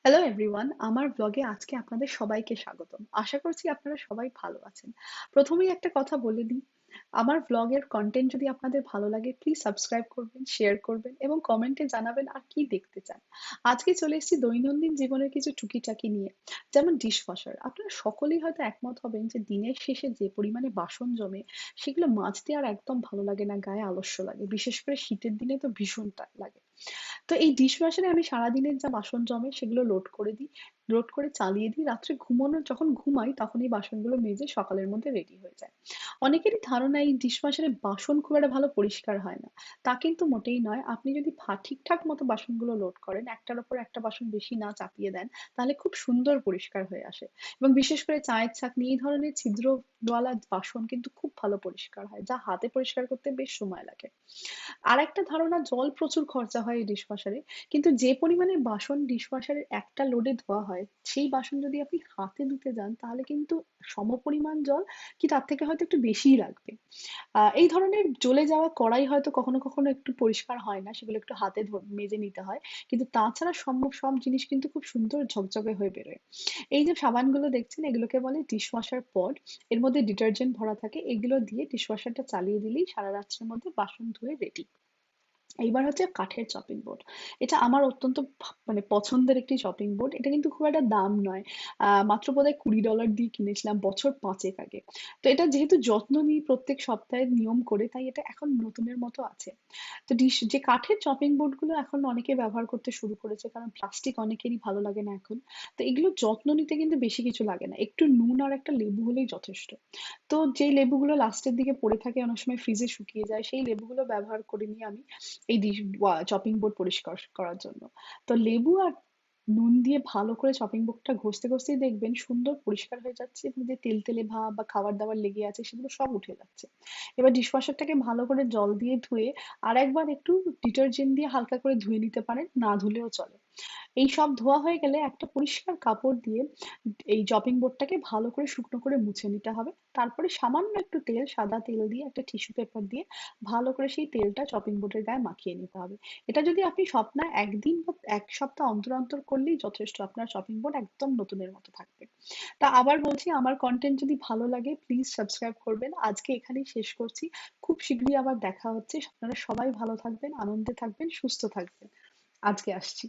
Hello everyone, আমার ব্লগে আজকে আপনাদের সবাইকে স্বাগতম। আশা করছি আপনারা সবাই ভালো আছেন। প্রথমেই একটা কথা বলে দিই, আমার ব্লগের কন্টেন্ট যদি আপনাদের ভালো লাগে প্লিজ সাবস্ক্রাইব করবেন, শেয়ার করবেন এবং কমেন্টে জানাবেন আর কি দেখতে চান। আজকে চলে এসেছি দৈনন্দিন জীবনের কিছু টুকিটাকি নিয়ে, যেমন ডিশওয়াশার। আপনারা সকলেই হয়তো একমত হবেন যে দিনের শেষে যে পরিমাণে বাসন জমে সেগুলো মাজতে আর একদম ভালো লাগে না, গায়ে আলস্য লাগে। বিশেষ করে শীতের দিনে তো ভীষণ লাগে। তো এই ডিশওয়াশারে আমি সারাদিনের যা বাসন জমে সেগুলো লোড করে দিই। লোড করে চালিয়ে দিই। রাত্রে যখন ঘুমাই তখন এই বাসনগুলো মেজে সকালের মধ্যে রেডি হয়ে যায়। অনেকেরই ধারণা এই ডিশওয়াশারে বাসন খুব একটা ভালো পরিষ্কার হয় না। তা কিন্তু মোটেই নয়। আপনি যদি ঠিকঠাক মতো বাসনগুলো লোড করেন, একটার উপর একটা বাসন বেশি না চাপিয়ে দেন, তাহলে খুব সুন্দর পরিষ্কার হয়ে আসে। এবং বিশেষ করে চায়ের ছাঁকনি এই ধরনের ছিদ্রওয়ালা বাসন কিন্তু খুব ভালো পরিষ্কার হয়, যা হাতে পরিষ্কার করতে বেশ সময় লাগে। আরেকটা ধারণা, জল প্রচুর খরচা হয় এই ডিশওয়াশারে, কিন্তু যে পরিমাণে বাসন ডিশওয়াশারের একটা লোডে ধোয়া হয় সেই বাসন যদি আপনি হাতে ধুতে যান তাহলে কিন্তু সমপরিমাণ জল কি তার থেকে হয়তো একটু বেশিই লাগবে। এই ধরনের জ্বলে যাওয়া কড়াই হয়তো কখনো কখনো একটু পরিষ্কার হয় না, সেগুলো একটু হাতে মেজে নিতে হয়। কিন্তু তাছাড়া সব জিনিস কিন্তু খুব সুন্দর ঝকঝকে হয়ে বেরোয়। এই যে সাবানগুলো দেখছেন এগুলোকে বলে ডিশওয়াশার পড। এর মধ্যে ডিটারজেন্ট ভরা থাকে, এগুলো দিয়ে ডিশওয়াশারটা চালিয়ে দিলেই সারা রাত্রের মধ্যে বাসন ধুয়ে রেডি। এইবার হচ্ছে কাঠের চপিং বোর্ড। এটা আমার অত্যন্ত মানে পছন্দের একটি চপিং বোর্ড। এটা কিন্তু খুব একটা দাম নয়। মাত্র বোধহয় $20 দিয়ে কিনেছিলাম বছর 5 আগে। তো এটা যেহেতু যত্ন নিই প্রত্যেক সপ্তাহে নিয়ম করে, তাই এটা এখন নতুনের মতো আছে। তো যে কাঠের চপিং বোর্ড গুলো এখন অনেকে ব্যবহার করতে শুরু করেছে, কারণ প্লাস্টিক অনেকেরই ভালো লাগে না এখন। তো এগুলো যত্ন নিতে কিন্তু বেশি কিছু লাগে না, একটু নুন আর একটা লেবু হলেই যথেষ্ট। তো যেই লেবুগুলো লাস্টের দিকে পড়ে থাকে, অনেক সময় ফ্রিজে শুকিয়ে যায়, সেই লেবুগুলো ব্যবহার করে নিই আমি এই চপিং বোর্ড পরিষ্কার করার জন্য। তো লেবু আর নুন দিয়ে ভালো করে চপিং বোর্ডটা ঘষতে ঘষতেই দেখবেন সুন্দর পরিষ্কার হয়ে যাচ্ছে, এবং যে তেল তেলে ভাব বা খাবার দাবার লেগে আছে সেগুলো সব উঠে যাচ্ছে। এবার ডিশওয়াশারটাকে ভালো করে জল দিয়ে ধুয়ে আর একবার একটু ডিটারজেন্ট দিয়ে হালকা করে ধুয়ে নিতে পারেন, না ধুলেও চলে। এই সব ধোয়া হয়ে গেলে একটা পরিষ্কার কাপড় দিয়ে এই চপিং বোর্ডটাকে ভালো করে শুকনো করে মুছে নিতে হবে। তারপরে সামান্য একটু তেল, সাদা তেল দিয়ে একটা টিস্যু পেপার দিয়ে ভালো করে সেই তেলটা চপিং বোর্ডের গায়ে মাখিয়ে নিতে হবে। এটা যদি আপনি সপ্তাহে একদিন বা এক সপ্তাহ অন্তর অন্তর করলেই যথেষ্ট, আপনার চপিং বোর্ড একদম নতুনের মতো থাকবে। তা আবার বলছি, আমার কন্টেন্ট যদি ভালো লাগে প্লিজ সাবস্ক্রাইব করবেন। আজকে এখানেই শেষ করছি। খুব শীঘ্রই আবার দেখা হচ্ছে। আপনারা সবাই ভালো থাকবেন, আনন্দে থাকবেন, সুস্থ থাকবেন। আজকে আসছি।